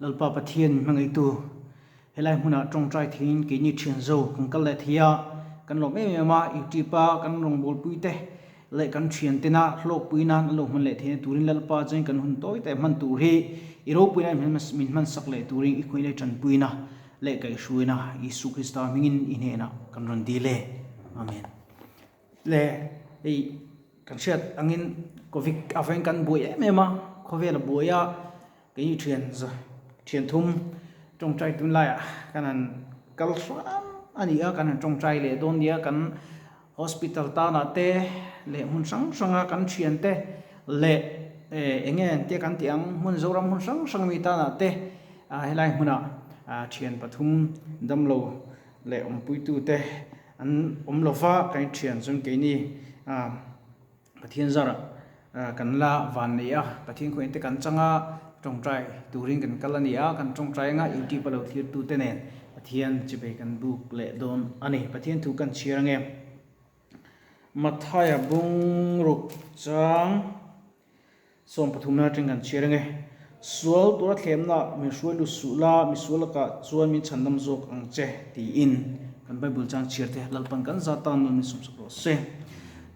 lalpa pathian mangai tu helai huna trong trai thin ki ni thian zo kan kal le thia kan lo me ma youtube kan rong bol puite le kan thian tena hlok puina lo man le the turin lalpa jeng kan hun toi te man tu hi iro puina min man sak le turin i khoi le chan puina le kai shuina Isu Krista mingin inena kan ron dile amen le ei kan chat angin covid afen kan boi mema khovel boya cái chuyện rồi chuyện thum trong trai tuần lại kanan kalsram ani a kanan trong trai le don dia kan hospital ta na te le mun sang sanga kan chuyện te le enge te kan tiang mun zoram mun sang mi ta na te helai huna chuyện pathum damlo le pui tu te an lova cái chuyện zum ke ni pathian zara kan la van ne a pathian ko ente kan changa trong trai turing kan kalania kan trong trai nga youtube palo thir tu tenen pathian chibe kan book le don ani pathian thu kan chiang em mathaya bung ruk chang som pathumna tring kan chiang e sual tura thlemna mi suai lu sula mi sulaka chuan mi chandam jok ang che ti in kan bible chang chiarte lalpan kan zatan mi sum sakro se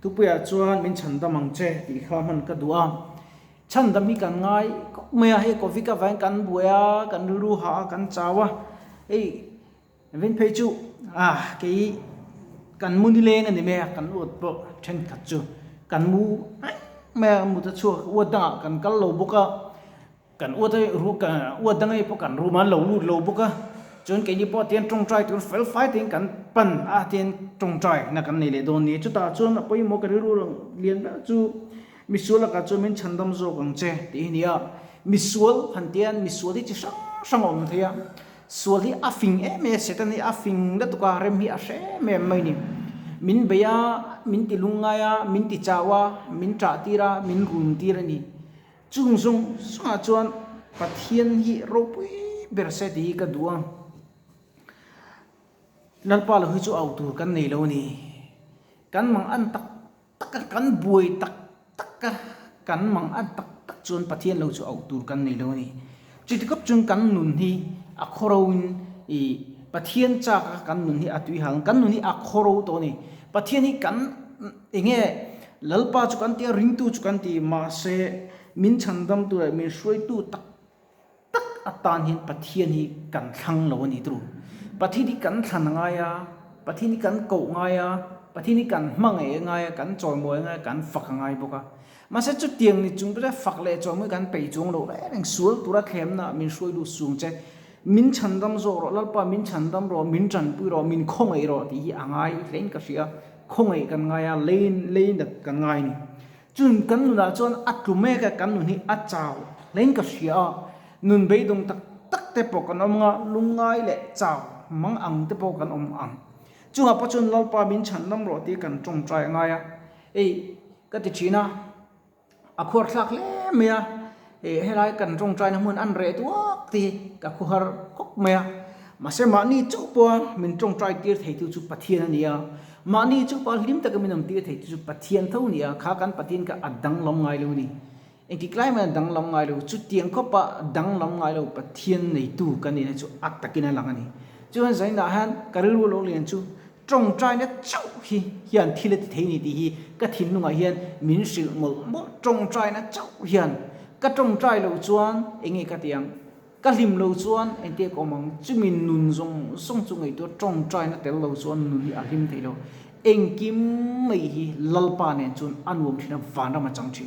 tupuya chuan min chandam ang che ti kha man ka duam chhan dam hi kan ngai mea he covid ka van kan buya kan ru ha kan chawa ei ven phe chu cái kan mu ni leng ani me kan ut po then khat chu kan mu me mu ta chu uda kan kal lo buka kan uda ru ka uda ngai po kan ru man lo lu lo buka chon cái ni po tian trong trai tu fel fighting kan pan tian trong trai na kan nei le don ni chu ta chon poi mo ka ru lian ba chu misual ka chu min chandam zo kang che ti nia misual phantian misual hi chi sang om thia sual hi afing me setan hi afing da to ka rem hi a she me mai ni min beya min ti lunga ya min ti chawa min tra tira min rum tira ni chung sung sa chuan pathian hi ropui berse ti ka duang lalpa lo hi chu autu kan nei lo ni kan mang an tak kan buai tak kan mang an tak chuan pathian lo chu autur kan nei lo ni chitikap chung kan nun hi a khorowin i pathian cha kan nun hi atui hang kan nun hi a khorow to ni pathian hi kan enge lalpa chu kan ti ring tu chu kan ti ma se min chandam tu min shroi tu tak atan hin pathian hi kan thlang lo ni tru pathian hi kan thlan nga ya pathian hi kan ko nga ya pathian hi kan mang e nga ya kan choi moi nga kan fak nga boka mà sẽ chút tiền thì chúng ta phật lệ cho mấy cái bảy chung rồi đấy đang suốt tu ra khem na mình xuôi đủ xuống chứ mình chăn đâm rồi lát pa mình chăn đâm rồi mình chăn bui rồi mình không ấy rồi thì anh ai lên cái gì không ấy cần ngay lên được cần ngay này chun cần là chun ắt tụm mấy cái cần này ắt chào lên cái gì nun bây đông tắc tế bộ cần ông ngã lung ngay lệ chào mang ăn tế bộ cần ông ăn chun apa chun lát pa mình chăn đâm rồi thì cần trồng trái ngay ấy cái gì na akhor thak le mea helai kan rong trai na mun an re tu ti ka khor kok mea ma se ma ni chu po min rong trai tir thei tu chu pathian ania ma ni chu pa lim ta ka minam tir thei tu chu pathian tho nia kha kan pathian ka adang lom ngai lo ni en ti klai ma dang lom ngai lo chu tiang kho pa dang lom ngai lo pathian nei tu kan ni chu at takina lang ani chu han zain da han karu lo lian chu trong trai nó chau hi hiền thi lệ thế này thì cái thìn nung hiền miễn sự một trong trai nó chau hiền cái trong trai lâu chuan anh ấy cái tiếng cái lim lâu chuan anh tiếc có mong chứ mình nung dùng song chung ấy tôi trong trai nó tel lâu chuan nung đi lim thế đâu anh kim mấy hi lalpa nên chuan ăn uống thì nó vàng ra mà chẳng chi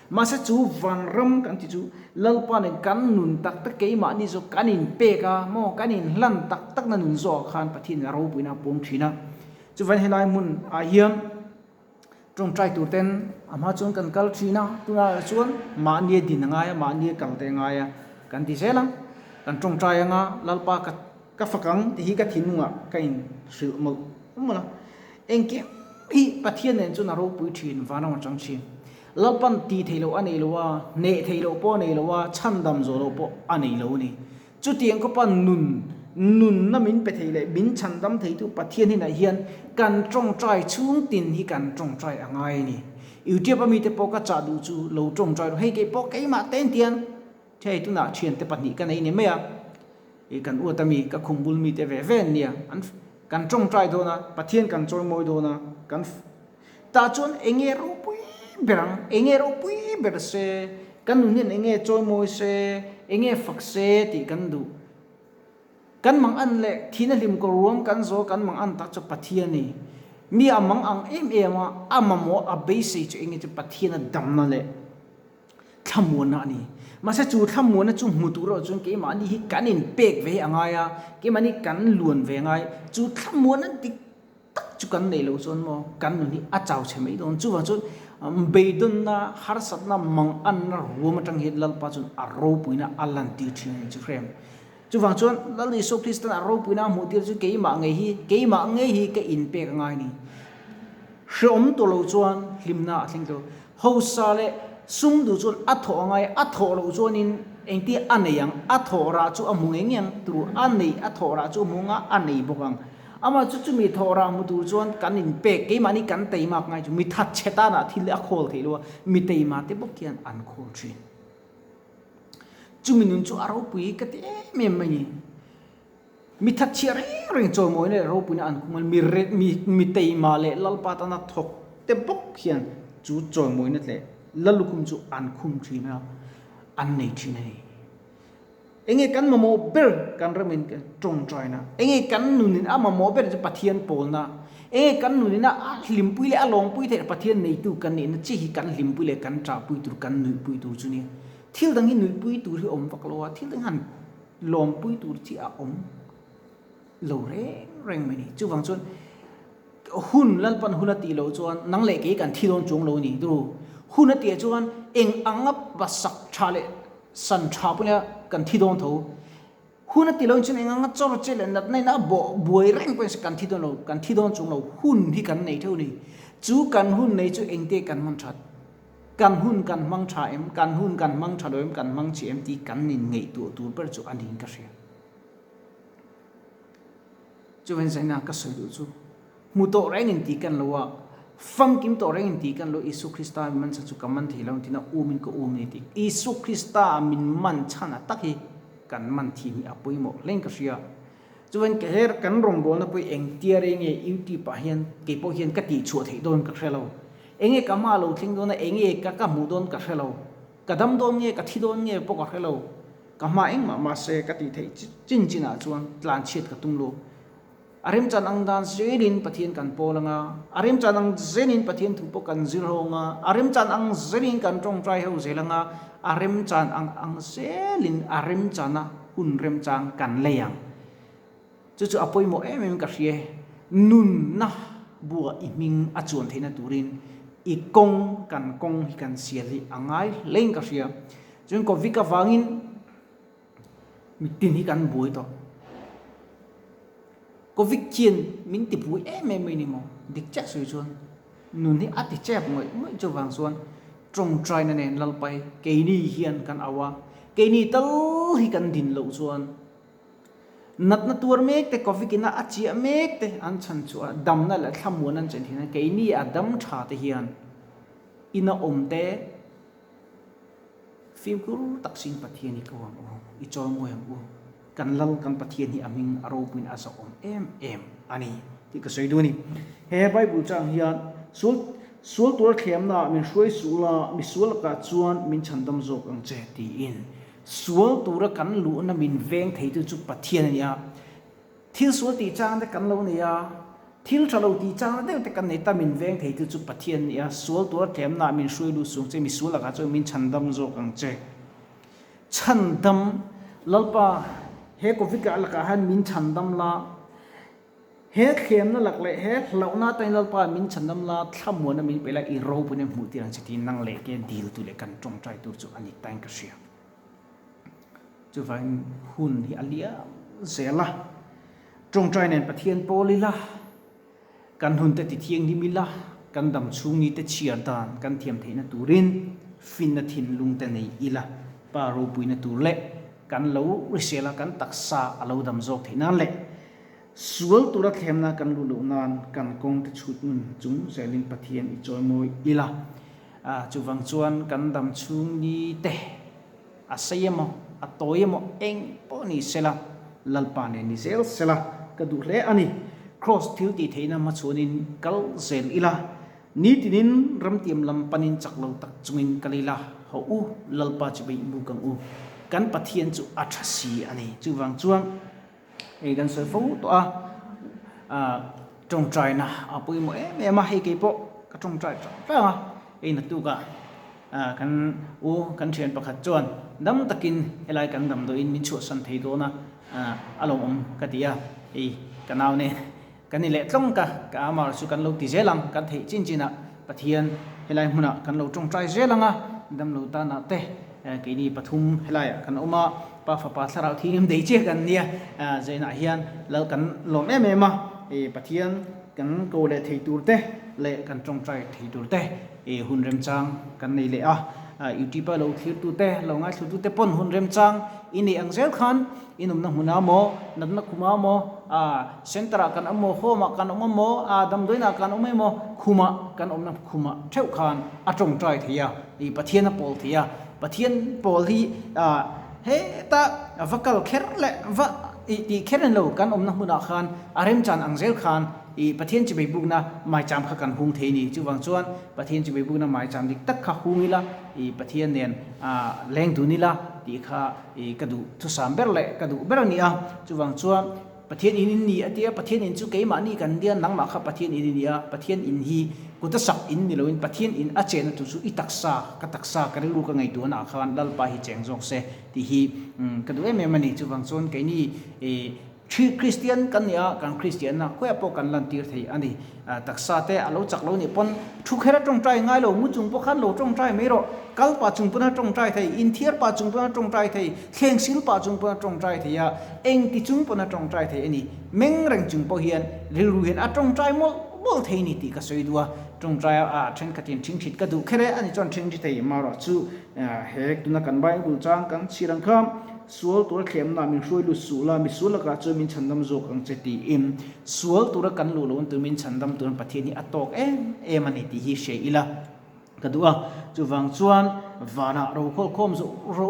mà sẽ chú vàng ram cái thì chú lalpa nên cắn nung tắc tắc cái mà đi rồi cắn in pe cả mo cắn in lăn tắc nó nung giò khan bắt thiên là rau bùi na bông chi na chú vẫn helai mun hiam trong trai tu ten ama chun kan kal china tu na chuan ma ni din nga ma ni kal te nga kan ti selang kan trong trai nga lalpa ka fakang ti hi ka thinunga ka in sil mo mo la engki hi pathian nen chu na ro pui thin vana ma chang chi lalpan ti theilo ani lo wa ne theilo po ne lo wa chandam zo lo po ani lo ni chu tiang ko pan nun na min pe theile bin chandam thei tu pathian hi na hian kan trong trai chung tin hi kan trong trai angai ni youtube mi te po ka cha du chu lo trong trai hei ke po ke ma ten tian thế tu na chuyện te patni kan ei ne me a e kan u tami ka khungbul mi te ve ven nia an kan trong trai do na pathian kan choi moi do na kan ta chon enge ro pui berang enge ro pui ber se kan nu nen enge choi moi se enge fak se ti kan du kan mang an le thina lim ko ruam kan zo kan mang an tak cho pathian ni mi amang ang ma amamo a base chu enge chu pathian dam na le thamona ni masa chu thamona chu mutu ro chung ke ma ni hi kanin pek ve angaya ke mani kan luan ve ngai chu thamona ti tak chu kan nei lo chon mo kan nu ni a chau che mai don chu wa chu beidun na har sat na mang an na ruam tang hi lal pa chun a ro puina alan ti thin chu frem chu wang chon lal ni so kristan a ro puina mu ti chu ke ma ngai hi ke in pek ngai ni shom to lo chuan limna thing to ho sa le sum du chun a tho ngai a tho lo chuan in engti aneyang a tho ra chu amung engyang tu anei a tho ra chu munga anei bokang ama chu chu mi tho ra mu tu chuan kan in pek ke mani kan tei mak ngai chu mi that cheta na thil a khol thei lo mi tei ma te bok kian an khol thin chu mi nun chu aro pui ka te mem mai ni mi that chi ring cho moi le ro pui na an kumal mi tei ma le lal pa ta na thok te bok kian chu cho moi na le lalukum chu an khum thina an nei thina ni enge kan mo ber kan ramin kan trong trai na enge kan nunin ama mo ber je pathian pol na enge kan nunin a lim pui le a long pui the pathian nei tu kan ni na chi hi kan lim pui le kan tra pui tur kan nui pui tur chu ni thil dang hi nui pui tur hi om vak lo wa thil dang han lom pui tur chi a om lo reng mai ni chu wang chon hun lal pan hunati lo chuan nang le ke kan thilon chung lo ni du hunati chuan eng angap basak thale san tha punya kan thidon tho hunati lo chin eng anga chor chele nat nei na bo buai reng pe kan thidon chung lo hun hi kan nei tho ni chu kan hun nei chu engte kan man that kan hun kan mang tha em kan hun kan mang tha loim kan mang chi em ti kan nin ngei tu per chu an hin ka ria chu ven zaina ka soi du chu mu to reng in ti kan lowa fang kim to reng in ti kan lo isu krista man sa chu kaman theilang tina umin ko umni ti isu krista min man chana takhi kan man thi mi apoi mo leng ka ria chuan ke her kan rom bol na pui eng tiare nge yuti pa hian ke po hian ka ti chu thei don ka hrelo enge kama lo thing don na enge ka mu don ka hrelo kadam don nge ka thi don nge po ka hrelo kama eng ma se ka ti thei chin china chuan tlan chet ka tung lo arim chan ang dan zenin pathian kan polanga arim chan ang zenin pathian thupo kan zirhonga arim chan ang zenin kan trong trai ho zelanga arim chan ang zelin arim chana hun rem chang kan leyang chu apoi mo em ka hrie nun na bua iming a chuan theina turin I kong hi kan siali angai leng ka hria chun ko vika wangin mitin hi kan bui to có việc chiên mình tiếp vui em ni mo dik chắc soi chuan nun hi ati chep ngoi cho wang chuan trong trai na nen lal pai ke ni hian kan awa ke ni tal hi kan din lo chuan nat na tur mek te coffee kina achi mek te an chan chu dam na la thamun an chen thina ke ni adam tha te hian ina om te phim kur taksin pathian ni ko I chol mo yang kan lal kan pathian hi aming aro pin asa om em ani ti ka sei du ni he bible chang hian sul tur thlem na min hroi sula mi sul ka chuan min chandam jok ang che ti in sul tur kan lu na min veng thei tu chu pathian ya thil sul ti chang de kan lo ni ya thil thalo ti chang de te kan nei ta min veng thei tu chu pathian ya sul tur thlem na min hroi lu sung che mi sul ka chu min chandam jok ang che chandam lalpa he ko vika alaka han min chandam la he khem na lak le he launa tain lalpa min chandam la thamona min pela I ro punem mu ti rang chiti nang le ke dil tu le kan tong trai tu chu ani tang ka sia chu vain hun hi alia zela tong trai nen pathian polila kan hun te ti thieng ni mila kan dam chung ni te chia dan kan thiam theina turin fin na thin lung te nei ila pa ro puina tu le kan lo risela kan taksa alo dam jok theina le sual tura themna kan lu nan kan kong te chut nun chung selin pathian I choi moi ila chu wang chuan kan dam chung ni te asayemo atoyemo eng poni sela lalpa ne ni zel sela kadu le ani cross thil ti theina ma chunin kal zel ila ni tinin ramtiam lam panin chaklo tak chungin kalila ho u lalpa chibai bu kang u kan pathian chu athasi ani chu wang chuang e gan soi fo to trong trai na apui mo e ma he ke po ka trong trai ta e na tu ka kan u kan thian pakhat chuan dam takin elai kan dam do in min chu san thei do na alom om ka tia e kanau ne kan ni le tlong ka amar su kan lo ti zelang kan thei chin china pathian helai huna kan lo trong trai zelanga dam lo ta na te ke ni pathum helai kan oma pa fa pa tharau thim dei che kan nia zaina hian lo kan lom em em ma e pathian kan ko le thei tur te le kan trong trai thei tur te e hun rem chang kan nei le youtube lo thir tu te lo ngai thu tu te pon hun rem chang ini ang zel khan inum na huna mo nan na khuma mo sentra kan amo homa kan mo dam doina kan mo khuma kan omna khuma theu khan atong trai thia i pathian pol thia pathian pol hi he ta vakal kher le va i kheren lo kan omna huna khan arem chan ang zel khan i pathian chi bai buk na mai cham kha kan hung thei ni chu wang chuan pathian chi bai buk na mai cham dik tak kha hungila i pathian nen leng du ni la ti kha i kadu thu sam ber le kadu ber ni chu wang chuan pathian in ni atia pathian in chu ke ma ni kan dia nang ma kha pathian in ni pathian in hi kuta sak in ni loin pathian in a chen tu chu i taksa ka taksa ka ru ka ngai tu na khan dal pa hi cheng jok se ti hi kadu em mani chu wang chuan ke ni thi Christian kan ya kan Christian na ko apo kan lan tir thei ani taksa te alo chak lo ni pon thu khera tong trai ngai lo mu chung po khan lo tong trai me ro kal pa chung puna tong trai thei in thier pa chung puna tong trai thei thleng sil pa chung puna tong trai thei ya eng ti chung puna tong trai thei ani meng reng chung po hian ri ru hian a tong trai mol thei ni ti ka soi dua tong trai then ka tin thing thit ka du khere ani chon thing thit thei ma ro chu hek tuna kan bai bul chang kan chirang kham sual tur khem na min hroi lu su la mi su la ka chu min chandam zo kang cheti im sual tur kan lu lo tu min chandam tur pathian ni atok em ani ti hi she ila kadua chu wang chuan vana ro khom zo ro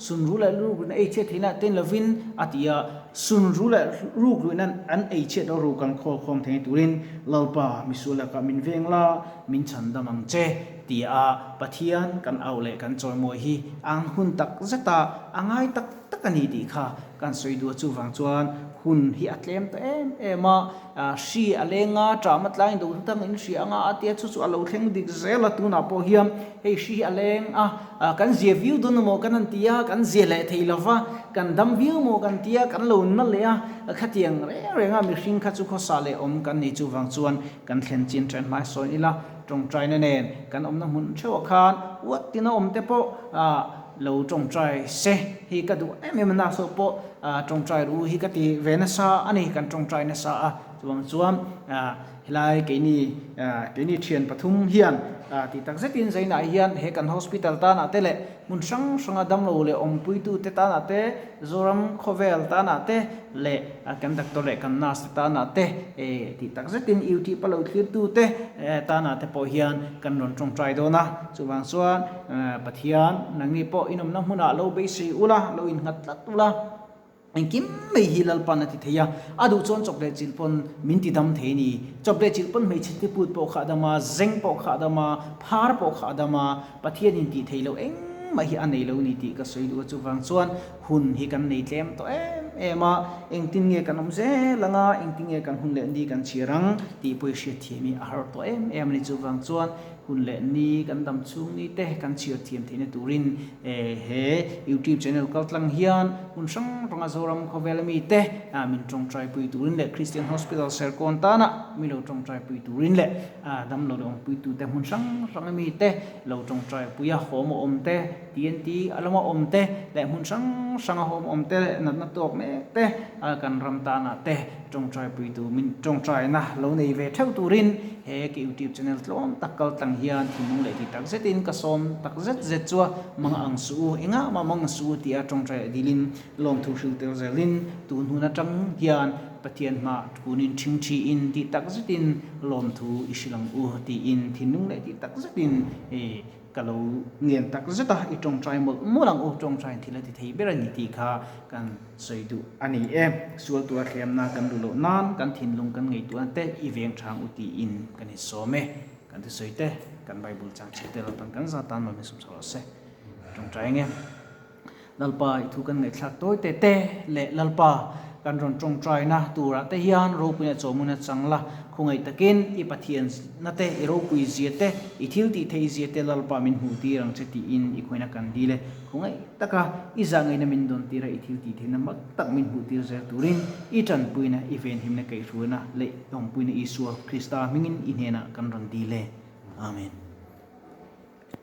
sun ru la lu na e che thina ten lovin atia sun ru la ru nan an e che do ro kan khom thei turin lalpa mi su la ka min veng la min chandam ang che tia pathian kan aule kan choi moi hi ang hun tak zata angai tak takani di kha kan soi du chu wang chuan hun hi atlem ta ema shi alenga tramat lain do tang in shi anga atia chu alo thleng dik zela tu na po hiam he shi aleng kan zia view dun mo kan tia kan zia le theilawa kan dam view mo kan tia kan lo na le khatiang re nga mi hring kha chu kho sale om kan ni chu wang chuan kan thlen chin tren mai so ila trong trai na nen kan om na mun chho khan wat tina om te po lo trong trai se hi ka du em na so po trong trai ru hi ka ti venasa ani kan trong trai na sa chuam hilai ke ni thian pathum hian ti tak zetin zaina hian he kan hospital ta na tele mun sang adam lo le om pui tu te ta na te zoram khovel ta na te le kan doctor le kan nas ta na te ti tak zetin uti palo thir tu te ta na te po hian kan ron trong trai do na chuwang chuan pathian nang ni po inom na huna lo be si ula lo in ngat lat ula anh kim mấy hilal pan ati thaya adu chon chocolate chilpon minti dam theini chocolate chilpon mai chiti put po khadama zeng po khadama phar po khadama pathian in ti theilo eng mai hi anei lo ni ti ka soi du chu wang chuan hun hi kan nei tlem to ema eng tin nge kan om ze langa eng tin nge kan hun le ndi kan chirang ti poi she themi a har to em ni chu wang chuan hun le ni kan dam chung ni te kan chir thiam thine turin he youtube channel kaltlang hian hun sang ronga zoram khovelami te min trong trai pui turin le Christian Hospital serkon ta na mi lo trong trai pui turin le dam lo ong pui tu te hun sang rangami te lo trong trai puya hom om te TNT alama om te le hun sang hom om te na tok me te kan ram ta na te trong trai pui tu min trong trai na lo nei ve theu turin he ki youtube channel tlom takal tang hian thimung le ti tak zetin ka som tak zet chua mang ang su enga ma mang su ti a trong trai dilin lom thu sil tel zelin tun huna tang hian pathian ma kunin thing thi in ti tak zetin lom thu isilang u ti in thinung le ti tak zetin kalau nghiền tak rất ta trong trai một mỗi lần ô trong trai thì là thì thấy biết là nhị kha kan soi du ani em sual tua khem na kan du lo nan kan thin lung kan ngei tu an te i veng thang uti in kan hi so me kan te soi te kan bible chang che te lo tan kan za tan ma me sum so se trong trai nghe lalpa thu kan ngei thak toi te te le lalpa kan ron trong trai na tu ra te hian ro punya chomuna changla khungai takin i pathian na te i ro pui zia te i thil ti thei zia te lalpa min hu ti rang che ti in i khoina kan dile khungai taka i zangai na min don ti ra i thil ti thei na mak tak min hu ti zer turin i tan puina i ven him na kai ruana le dong puina i sual krista mingin i hena kan ron dile amen.